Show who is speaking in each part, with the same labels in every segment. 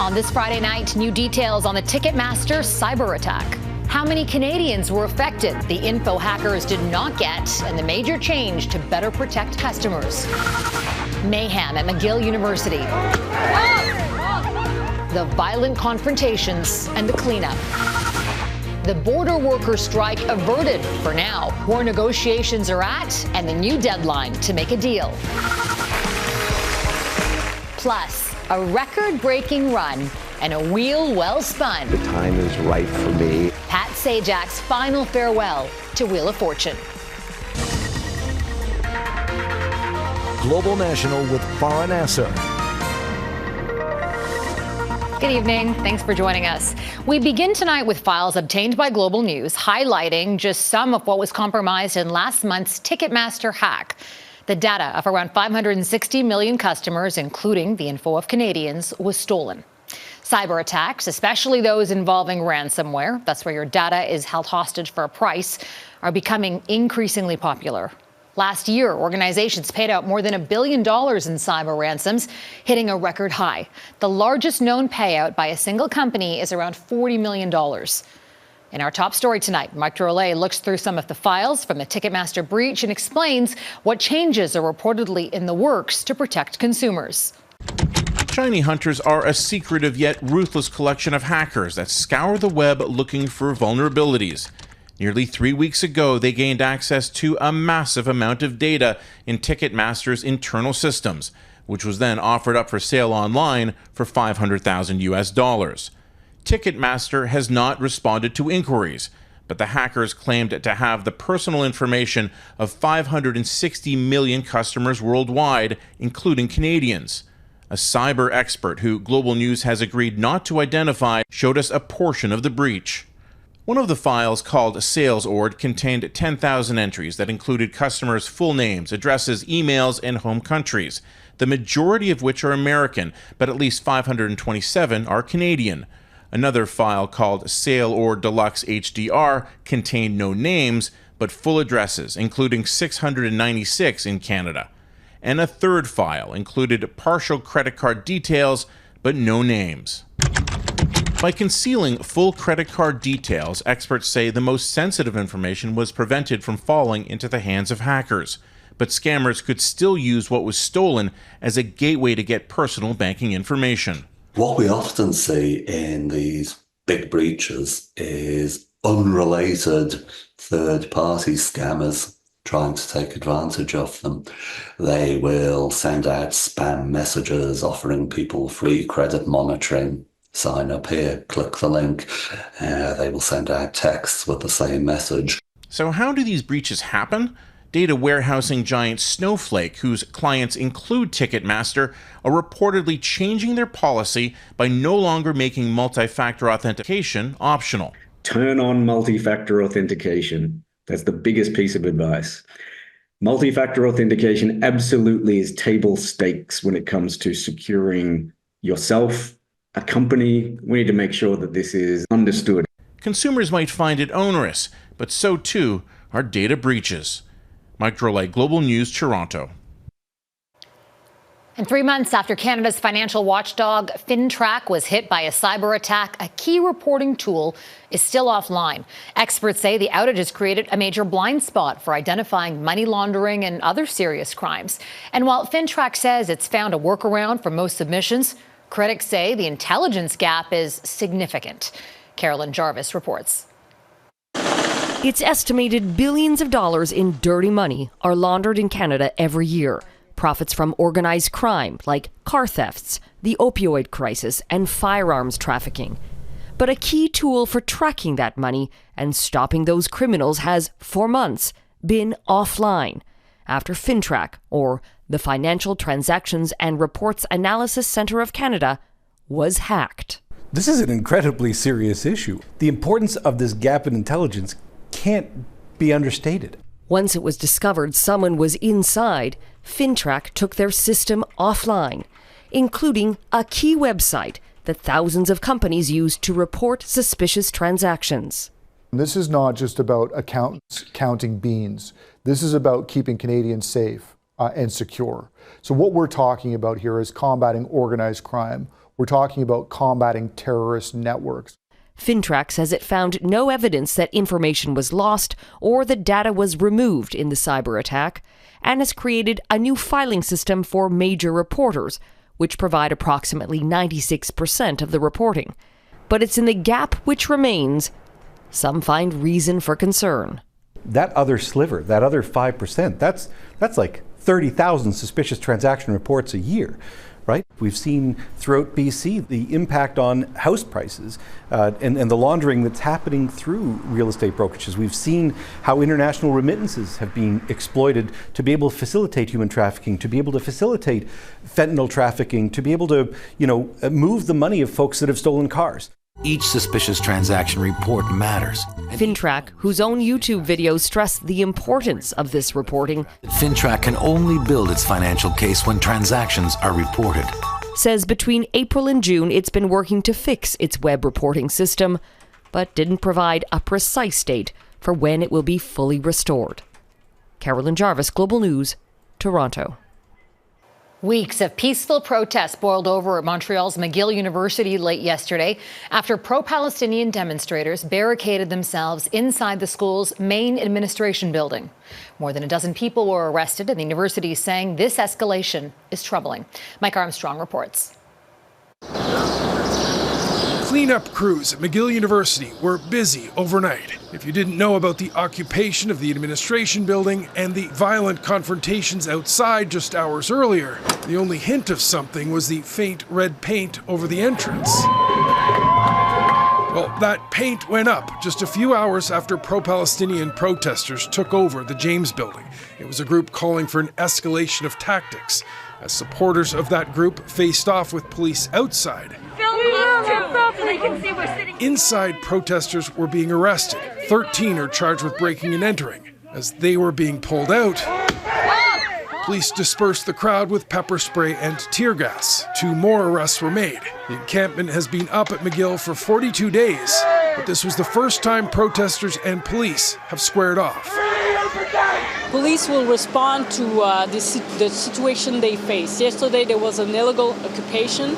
Speaker 1: On this Friday night, new details on the Ticketmaster Cyberattack. How many Canadians were affected? The info hackers did not get, and the major change to better protect customers. Mayhem at McGill University. The violent confrontations and the cleanup. The border worker strike averted for now. Where negotiations are at, and the new deadline to make a deal. Plus, a record-breaking run and a wheel well spun.
Speaker 2: The time is right for me.
Speaker 1: Pat Sajak's final farewell to Wheel of Fortune.
Speaker 3: Global National with Farah Nasser.
Speaker 1: Good evening. Thanks for joining us. We begin tonight with files obtained by Global News highlighting just some of what was compromised in last month's Ticketmaster hack. The data of around 560 million customers, including the info of Canadians, was stolen. Cyber attacks, especially those involving ransomware, that's where your data is held hostage for a price, are becoming increasingly popular. Last year, organizations paid out more than $1 billion in cyber ransoms, hitting a record high. The largest known payout by a single company is around $40 million. In our top story tonight, Mike Drolet looks through some of the files from the Ticketmaster breach and explains what changes are reportedly in the works to protect consumers.
Speaker 4: ShinyHunters are a secretive yet ruthless collection of hackers that scour the web looking for vulnerabilities. Nearly 3 weeks ago, they gained access to a massive amount of data in Ticketmaster's internal systems, which was then offered up for sale online for $500,000. Ticketmaster has not responded to inquiries, but the hackers claimed to have the personal information of 560 million customers worldwide, including Canadians. A cyber expert who Global News has agreed not to identify showed us a portion of the breach. One of the files, called Sales Ord, contained 10,000 entries that included customers' full names, addresses, emails, and home countries, the majority of which are American, but at least 527 are Canadian. Another file, called Sale Ord Deluxe HDR, contained no names, but full addresses, including 696 in Canada. And a third file included partial credit card details, but no names. By concealing full credit card details, experts say the most sensitive information was prevented from falling into the hands of hackers. But scammers could still use what was stolen as a gateway to get personal banking information.
Speaker 5: What we often see in these big breaches is unrelated third-party scammers trying to take advantage of them. They will send out spam messages offering people free credit monitoring. Sign up here, click the link. They will send out texts with the same message.
Speaker 4: So how do these breaches happen? Data warehousing giant Snowflake, whose clients include Ticketmaster, are reportedly changing their policy by no longer making multi-factor authentication optional.
Speaker 6: Turn on multi-factor authentication. That's the biggest piece of advice. Multi-factor authentication absolutely is table stakes when it comes to securing yourself, a company. We need to make sure that this is understood.
Speaker 4: Consumers might find it onerous, but so too are data breaches. Mike Drolet, Global News, Toronto.
Speaker 1: And 3 months after Canada's financial watchdog FinTrac was hit by a cyber attack, a key reporting tool is still offline. Experts say the outage has created a major blind spot for identifying money laundering and other serious crimes. And while FinTrac says it's found a workaround for most submissions, critics say the intelligence gap is significant. Carolyn Jarvis reports.
Speaker 7: It's estimated billions of dollars in dirty money are laundered in Canada every year. Profits from organized crime like car thefts, the opioid crisis, and firearms trafficking. But a key tool for tracking that money and stopping those criminals has, for months, been offline after FinTrac, or the Financial Transactions and Reports Analysis Centre of Canada, was hacked.
Speaker 8: This is an incredibly serious issue. The importance of this gap in intelligence can't be understated.
Speaker 7: Once it was discovered someone was inside, FinTrac took their system offline, including a key website that thousands of companies use to report suspicious transactions.
Speaker 9: This is not just about accountants counting beans. This is about keeping Canadians safe and secure. So what we're talking about here is combating organized crime, We're talking about combating terrorist networks.
Speaker 7: FinTrac says it found no evidence that information was lost or that data was removed in the cyber attack, and has created a new filing system for major reporters, which provide approximately 96% of the reporting. But it's in the gap which remains some find reason for concern.
Speaker 8: That other sliver, that other 5%, that's like 30,000 suspicious transaction reports a year, right? We've seen throughout BC the impact on house prices and the laundering that's happening through real estate brokerages. We've seen how international remittances have been exploited to be able to facilitate human trafficking, to be able to facilitate fentanyl trafficking, to be able to, move the money of folks that have stolen cars.
Speaker 3: Each suspicious transaction report matters.
Speaker 7: FinTrac, whose own YouTube videos stress the importance of this reporting,
Speaker 3: FinTrac can only build its financial case when transactions are reported.
Speaker 7: Says between April and June it's been working to fix its web reporting system, but didn't provide a precise date for when it will be fully restored. Carolyn Jarvis, Global News, Toronto.
Speaker 1: Weeks of peaceful protests boiled over at Montreal's McGill University late yesterday after pro-Palestinian demonstrators barricaded themselves inside the school's main administration building. More than a dozen people were arrested, and the university is saying this escalation is troubling. Mike Armstrong reports.
Speaker 10: Cleanup crews at McGill University were busy overnight. If you didn't know about the occupation of the administration building and the violent confrontations outside just hours earlier, the only hint of something was the faint red paint over the entrance. Well, that paint went up just a few hours after pro-Palestinian protesters took over the James building. It was a group calling for an escalation of tactics as supporters of that group faced off with police outside. Inside, protesters were being arrested. 13 are charged with breaking and entering. As they were being pulled out, police dispersed the crowd with pepper spray and tear gas. 2 more arrests were made. The encampment has been up at McGill for 42 days, but this was the first time protesters and police have squared off.
Speaker 11: Police will respond to the situation they face. Yesterday there was an illegal occupation.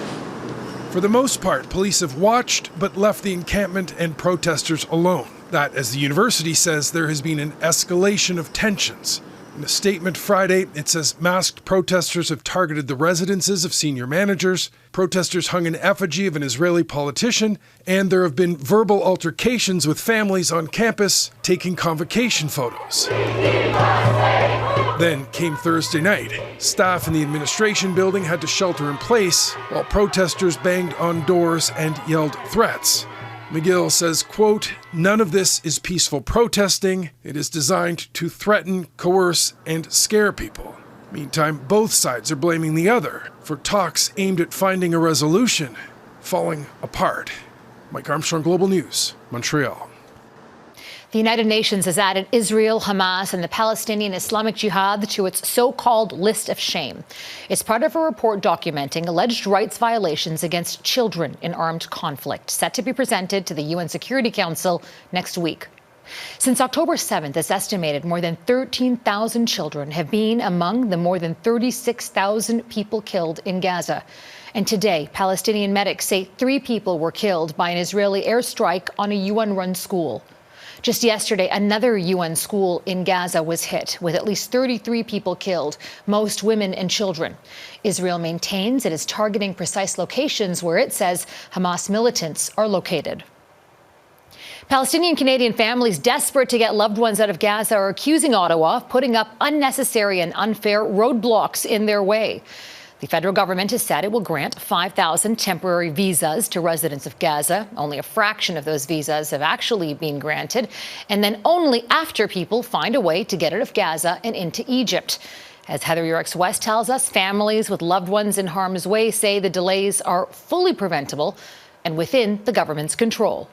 Speaker 10: For the most part, police have watched but left the encampment and protesters alone. That, as the university says, there has been an escalation of tensions. In a statement Friday, it says masked protesters have targeted the residences of senior managers, protesters hung an effigy of an Israeli politician, and there have been verbal altercations with families on campus taking convocation photos. Then came Thursday night. Staff in the administration building had to shelter in place while protesters banged on doors and yelled threats. McGill says, quote, "None of this is peaceful protesting. It is designed to threaten, coerce, and scare people." Meantime, both sides are blaming the other for talks aimed at finding a resolution falling apart. Mike Armstrong, Global News, Montreal.
Speaker 1: The United Nations has added Israel, Hamas, and the Palestinian Islamic Jihad to its so-called list of shame. It's part of a report documenting alleged rights violations against children in armed conflict, set to be presented to the UN Security Council next week. Since October 7th, it's estimated more than 13,000 children have been among the more than 36,000 people killed in Gaza. And today, Palestinian medics say 3 people were killed by an Israeli airstrike on a UN-run school. Just yesterday, another UN school in Gaza was hit, with at least 33 people killed, most women and children. Israel maintains it is targeting precise locations where it says Hamas militants are located. Palestinian-Canadian families desperate to get loved ones out of Gaza are accusing Ottawa of putting up unnecessary and unfair roadblocks in their way. The federal government has said it will grant 5,000 temporary visas to residents of Gaza. Only a fraction of those visas have actually been granted, and then only after people find a way to get out of Gaza and into Egypt. As Heather Yourex-West tells us, families with loved ones in harm's way say the delays are fully preventable and within the government's control.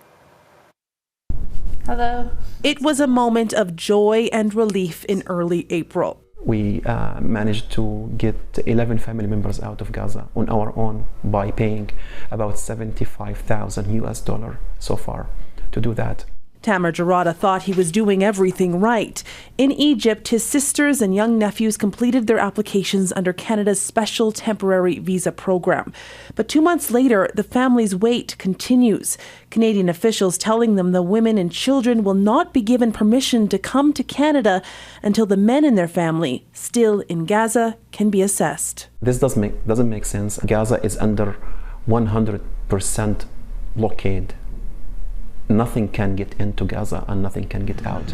Speaker 12: Hello. It was a moment of joy and relief in early April.
Speaker 13: We managed to get 11 family members out of Gaza on our own by paying about $75,000 so far to do that.
Speaker 12: Tamer Jarada thought he was doing everything right. In Egypt, his sisters and young nephews completed their applications under Canada's special temporary visa program. But 2 months later, the family's wait continues. Canadian officials telling them the women and children will not be given permission to come to Canada until the men in their family, still in Gaza, can be assessed.
Speaker 13: This doesn't make sense. Gaza is under 100% blockade. Nothing can get into Gaza and nothing can get out.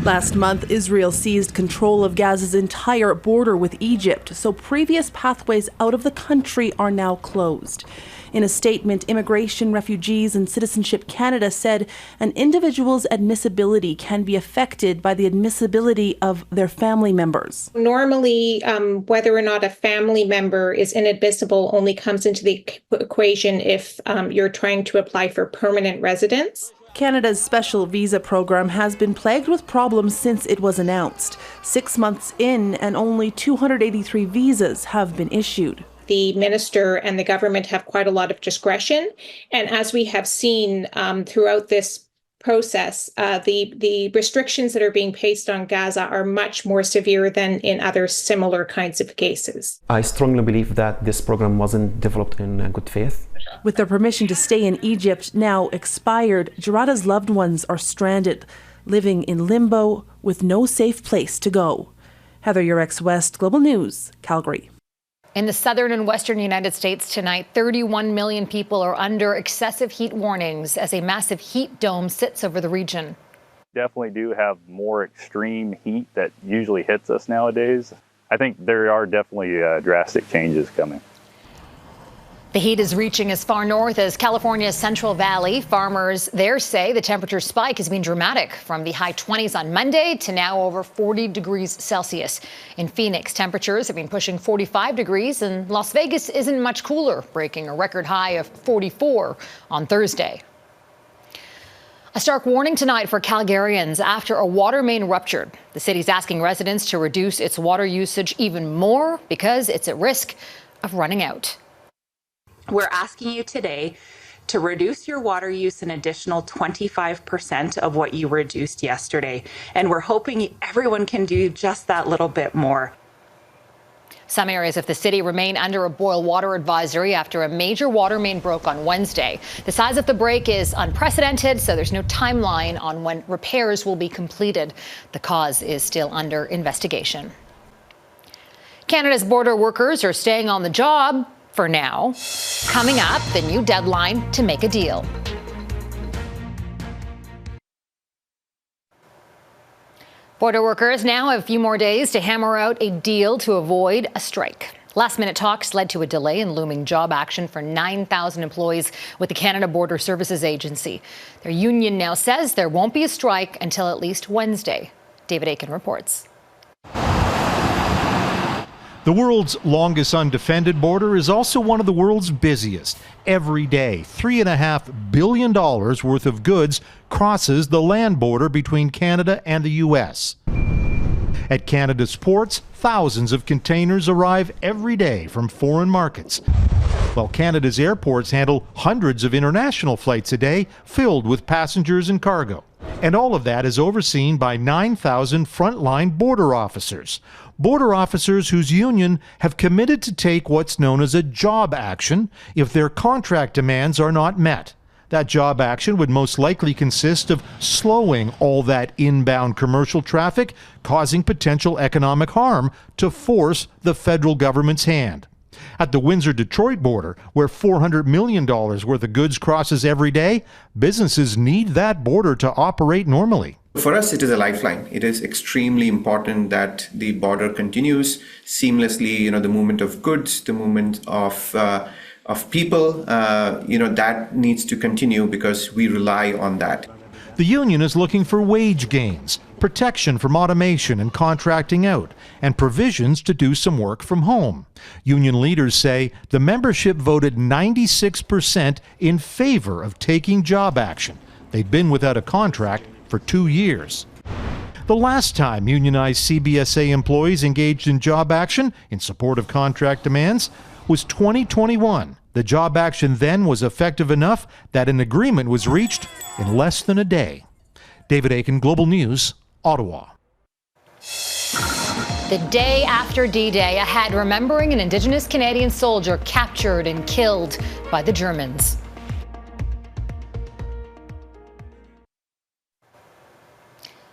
Speaker 12: Last month, Israel seized control of Gaza's entire border with Egypt, so previous pathways out of the country are now closed. In a statement, Immigration, Refugees and Citizenship Canada said an individual's admissibility can be affected by the admissibility of their family members.
Speaker 14: Normally, whether or not a family member is inadmissible only comes into the equation if you're trying to apply for permanent residence.
Speaker 12: Canada's special visa program has been plagued with problems since it was announced. 6 months in, and only 283 visas have been issued.
Speaker 14: The minister and the government have quite a lot of discretion. And as we have seen throughout this process, the restrictions that are being placed on Gaza are much more severe than in other similar kinds of cases.
Speaker 13: I strongly believe that this program wasn't developed in good faith.
Speaker 12: With their permission to stay in Egypt now expired, Jarada's loved ones are stranded, living in limbo with no safe place to go. Heather Yourex-West, Global News, Calgary.
Speaker 1: In the southern and western United States tonight, 31 million people are under excessive heat warnings as a massive heat dome sits over the region.
Speaker 15: Definitely do have more extreme heat that usually hits us nowadays. I think there are definitely drastic changes coming.
Speaker 1: The heat is reaching as far north as California's Central Valley. Farmers there say the temperature spike has been dramatic, from the high 20s on Monday to now over 40 degrees Celsius. In Phoenix, temperatures have been pushing 45 degrees, and Las Vegas isn't much cooler, breaking a record high of 44 on Thursday. A stark warning tonight for Calgarians after a water main ruptured. The city's asking residents to reduce its water usage even more because it's at risk of running out.
Speaker 16: We're asking you today to reduce your water use an additional 25% of what you reduced yesterday. And we're hoping everyone can do just that little bit more.
Speaker 1: Some areas of the city remain under a boil water advisory after a major water main broke on Wednesday. The size of the break is unprecedented, so there's no timeline on when repairs will be completed. The cause is still under investigation. Canada's border workers are staying on the job for now. Coming up, the new deadline to make a deal. Border workers now have a few more days to hammer out a deal to avoid a strike. Last-minute talks led to a delay in looming job action for 9,000 employees with the Canada Border Services Agency. Their union now says there won't be a strike until at least Wednesday. David Aiken reports.
Speaker 17: The world's longest undefended border is also one of the world's busiest. Every day, $3.5 billion worth of goods crosses the land border between Canada and the U.S. At Canada's ports, thousands of containers arrive every day from foreign markets, while Canada's airports handle hundreds of international flights a day filled with passengers and cargo. And all of that is overseen by 9,000 frontline border officers. Border officers whose union have committed to take what's known as a job action if their contract demands are not met. That job action would most likely consist of slowing all that inbound commercial traffic, causing potential economic harm to force the federal government's hand. At the Windsor-Detroit border, where $400 million worth of goods crosses every day, businesses need that border to operate normally.
Speaker 18: For us, it is a lifeline. It is extremely important that the border continues seamlessly. The movement of goods, the movement of people, that needs to continue because we rely on that.
Speaker 17: The union is looking for wage gains, protection from automation and contracting out, and provisions to do some work from home. Union leaders say the membership voted 96% in favor of taking job action. They've been without a contract for 2 years. The last time unionized CBSA employees engaged in job action in support of contract demands was 2021. The job action then was effective enough that an agreement was reached in less than a day. David Aiken, Global News, Ottawa.
Speaker 1: The day after D-Day, ahead, remembering an Indigenous Canadian soldier captured and killed by the Germans.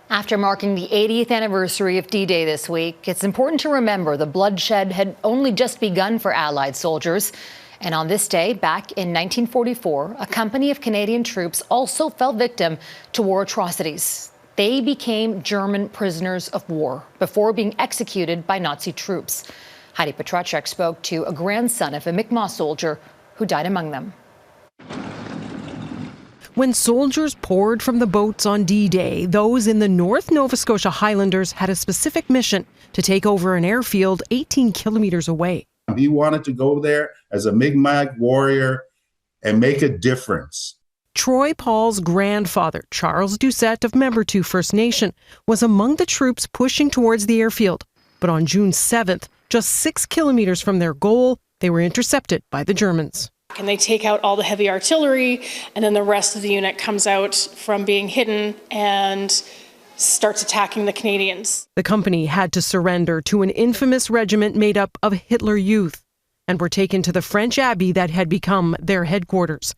Speaker 1: After marking the 80th anniversary of D-Day this week, it's important to remember the bloodshed had only just begun for Allied soldiers. And on this day, back in 1944, a company of Canadian troops also fell victim to war atrocities. They became German prisoners of war before being executed by Nazi troops. Heidi Petracek spoke to a grandson of a Mi'kmaq soldier who died among them.
Speaker 19: When soldiers poured from the boats on D-Day, those in the North Nova Scotia Highlanders had a specific mission to take over an airfield 18 kilometers away.
Speaker 20: He wanted to go there as a Mi'kmaq warrior and make a difference.
Speaker 19: Troy Paul's grandfather, Charles Doucette of Membertou First Nation, was among the troops pushing towards the airfield. But on June 7th, just 6 kilometers from their goal, they were intercepted by the Germans.
Speaker 21: And they take out all the heavy artillery, and then the rest of the unit comes out from being hidden and starts attacking the Canadians.
Speaker 19: The company had to surrender to an infamous regiment made up of Hitler Youth and were taken to the French abbey that had become their headquarters.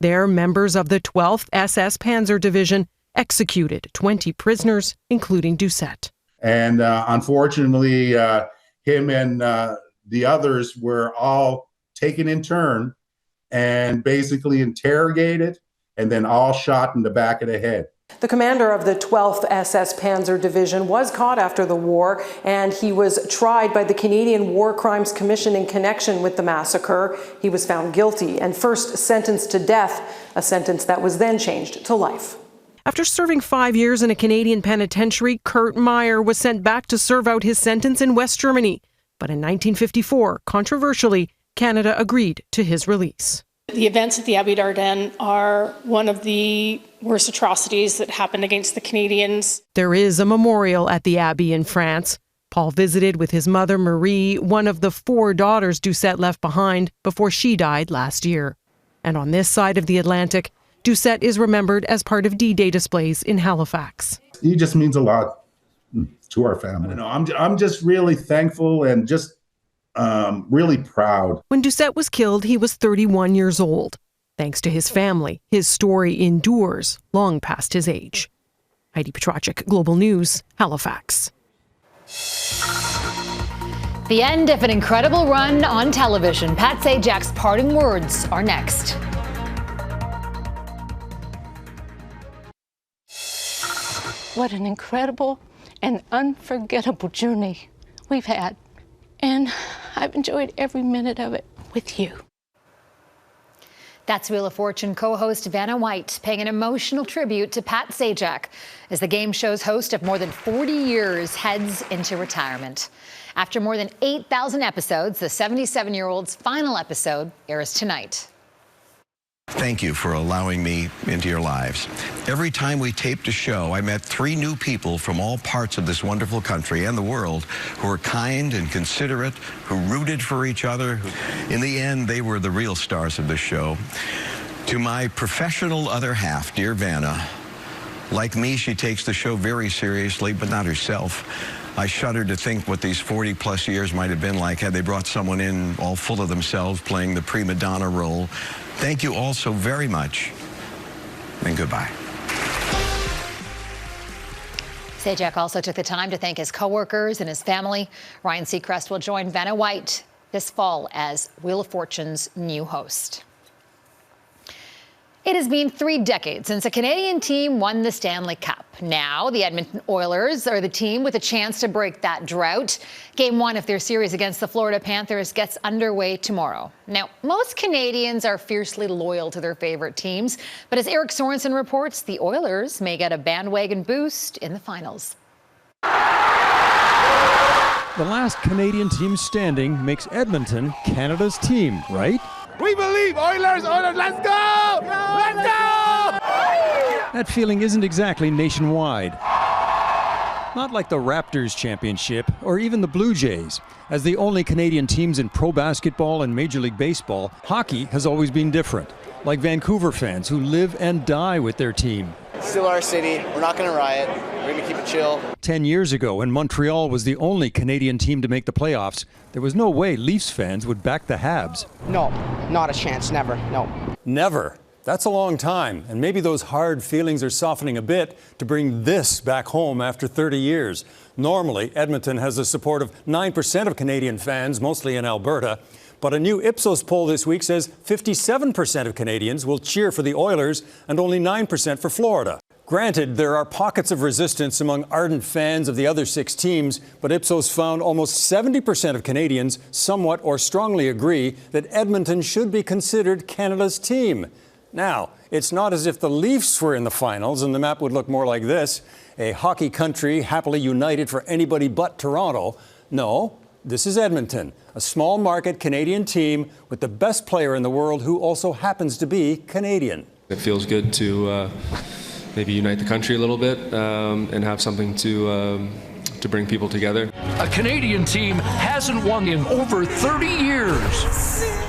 Speaker 19: There, members of the 12th SS Panzer Division executed 20 prisoners, including Doucette.
Speaker 20: And unfortunately, him and the others were all taken in turn and basically interrogated and then all shot in the back of the head.
Speaker 19: The commander of the 12th SS Panzer Division was caught after the war, and he was tried by the Canadian War Crimes Commission in connection with the massacre. He was found guilty and first sentenced to death, a sentence that was then changed to life. After serving 5 years in a Canadian penitentiary, Kurt Meyer was sent back to serve out his sentence in West Germany. But in 1954, controversially, Canada agreed to his release.
Speaker 21: The events at the Abbey d'Ardennes are one of the worst atrocities that happened against the Canadians.
Speaker 19: There is a memorial at the Abbey in France. Paul visited with his mother, Marie, one of the 4 daughters Doucette left behind before she died last year. And on this side of the Atlantic, Doucette is remembered as part of D-Day displays in Halifax.
Speaker 20: He just means a lot to our family. I'm just really thankful and just really proud.
Speaker 19: When Doucette was killed, he was 31 years old. Thanks to his family, his story endures long past his age. Heidi Petracek, Global News, Halifax.
Speaker 1: The end of an incredible run on television. Pat Sajak's parting words are next.
Speaker 22: What an incredible and unforgettable journey we've had. And I've enjoyed every minute of it with you.
Speaker 1: That's Wheel of Fortune co-host Vanna White paying an emotional tribute to Pat Sajak as the game show's host of more than 40 years heads into retirement. After more than 8,000 episodes, the 77-year-old's final episode airs tonight.
Speaker 23: Thank you for allowing me into your lives. Every time we taped a show, I met 3 new people from all parts of this wonderful country and the world who were kind and considerate, who rooted for each other. In the end, they were the real stars of the show. To my professional other half, dear Vanna, like me, she takes the show very seriously, but not herself. I shudder to think what these 40-plus years might have been like had they brought someone in all full of themselves playing the prima donna role. Thank you all so very much, and goodbye.
Speaker 1: Sajak also took the time to thank his coworkers and his family. Ryan Seacrest will join Vanna White this fall as Wheel of Fortune's new host. It has been 3 decades since a Canadian team won the Stanley Cup. Now, the Edmonton Oilers are the team with a chance to break that drought. Game 1 of their series against the Florida Panthers gets underway tomorrow. Now, most Canadians are fiercely loyal to their favorite teams, but as Eric Sorensen reports, the Oilers may get a bandwagon boost in the finals.
Speaker 24: The last Canadian team standing makes Edmonton Canada's team, right?
Speaker 25: We believe! Oilers, Oilers, let's go! Let's go!
Speaker 24: That feeling isn't exactly nationwide. Not like the Raptors championship or even the Blue Jays. As the only Canadian teams in pro basketball and Major League Baseball, hockey has always been different. Like Vancouver fans who live and die with their team.
Speaker 2: Still our city. We're not going to riot. We're going to keep it chill.
Speaker 24: 10 years ago, when Montreal was the only Canadian team to make the playoffs, there was no way Leafs fans would back the Habs.
Speaker 4: No, not a chance. Never. No.
Speaker 24: Never. That's a long time, and maybe those hard feelings are softening a bit to bring this back home after 30 years. Normally, Edmonton has the support of 9% of Canadian fans, mostly in Alberta. But a new Ipsos poll this week says 57% of Canadians will cheer for the Oilers and only 9% for Florida. Granted, there are pockets of resistance among ardent fans of the other 6 teams, but Ipsos found almost 70% of Canadians somewhat or strongly agree that Edmonton should be considered Canada's team. Now, it's not as if the Leafs were in the finals and the map would look more like this, a hockey country happily united for anybody but Toronto. No, this is Edmonton, a small market Canadian team with the best player in the world who also happens to be Canadian.
Speaker 5: It feels good to maybe unite the country a little bit and have something to bring people together.
Speaker 6: A Canadian team hasn't won in over 30 years.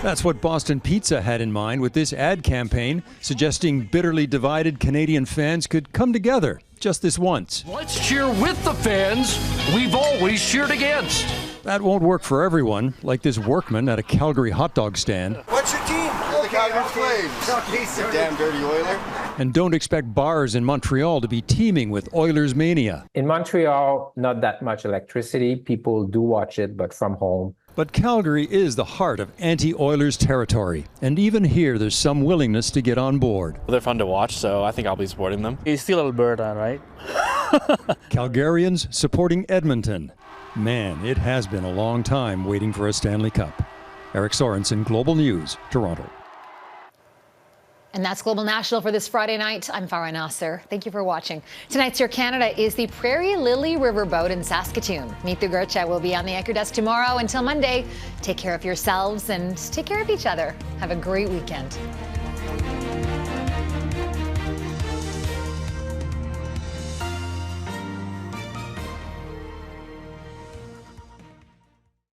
Speaker 24: That's what Boston Pizza had in mind with this ad campaign, suggesting bitterly divided Canadian fans could come together just this once.
Speaker 6: Let's cheer with the fans we've always cheered against.
Speaker 24: That won't work for everyone, like this workman at a Calgary hot dog stand.
Speaker 2: What's your team? The Calgary Flames. Damn dirty Oiler.
Speaker 24: And don't expect bars in Montreal to be teeming with Oilers mania.
Speaker 9: In Montreal, not that much electricity. People do watch it, but from home.
Speaker 24: But Calgary is the heart of anti-Oilers territory. And even here, there's some willingness to get on board.
Speaker 26: They're fun to watch, so I think I'll be supporting them.
Speaker 27: It's still Alberta, right?
Speaker 24: Calgarians supporting Edmonton. Man, it has been a long time waiting for a Stanley Cup. Eric Sorensen, Global News, Toronto.
Speaker 1: And that's Global National for this Friday night. I'm Farah Nasser. Thank you for watching. Tonight's Your Canada is the Prairie Lily Riverboat in Saskatoon. Neethu Gurcha will be on the anchor desk tomorrow. Until Monday, take care of yourselves and take care of each other. Have a great weekend.